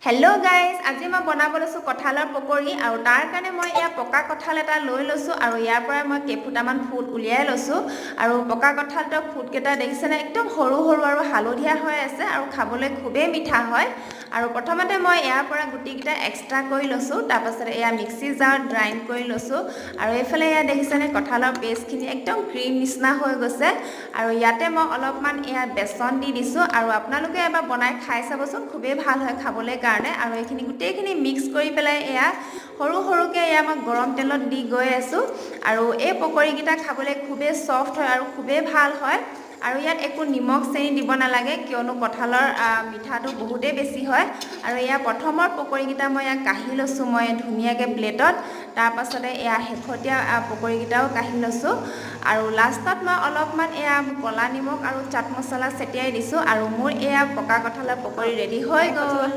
hello guys আজি মই বনাব লৈছো কঁঠালৰ পকৰি আৰু তাৰ কাৰণে মই ইয়া পকা কঁঠাল এটা লৈ লৈছো আৰু ইয়াৰ পৰা মই কেফুটামান ফুট উলিয়াই লৈছো আৰু পকা কঁঠালটোৰ ফুটকেইটা দেখিছেনে একদম সৰু সৰু আৰু হালধীয়া হৈ আছে আৰু খাবলৈ খুবেই মিঠা হয় আৰু প্ৰথমতে মই ইয়াৰ পৰা গুটিকেইটা এক্সট্ৰা কৰি লৈছো তাৰ পাছত এয়া মিক্সি জাৰত গ্ৰাইন্ড কৰি লৈছো আৰু এইফালে ইয়া দেখিছেনে কঁঠালৰ পেষ্টখিনি একদম ক্ৰীম নিচিনা হৈ গৈছে আৰু ইয়াতে মই অলপমান এয়া বেসন দি দিছো আৰু আপোনালোকে এবাৰ বনাই খাই চাবচোন খুবেই ভাল হয় খাবলৈ কাৰণে আৰু এইখিনি গুটেইখিনি মিক্স কৰি পেলাই এয়া সৰু সৰুকে এয়া মই গৰম তেলত দি গৈ আছো আৰু এই পকৰিকেইটা খাবলৈ খুবেই সফট হয় আৰু খুবেই ভাল হয় আৰু ইয়াত একো নিমখ চেনি দিব নালাগে কিয়নো কঁঠালৰ মিঠাটো বহুতেই বেছি হয় আৰু এয়া প্ৰথমৰ পকৰিকেইটা মই ইয়াক কাঢ়ি লৈছো মই ধুনীয়াকৈ প্লেটত তাৰ পাছতে এয়া হেখতীয়া পকৰিকেইটাও কাঢ়ি লৈছো আৰু লাষ্টত মই অলপমান এয়া কলা নিমখ আৰু চাট মছলা ছটিয়াই দিছো আৰু মোৰ এয়া পকা কঁঠালৰ পকৰি ৰেডি হৈ গ'ল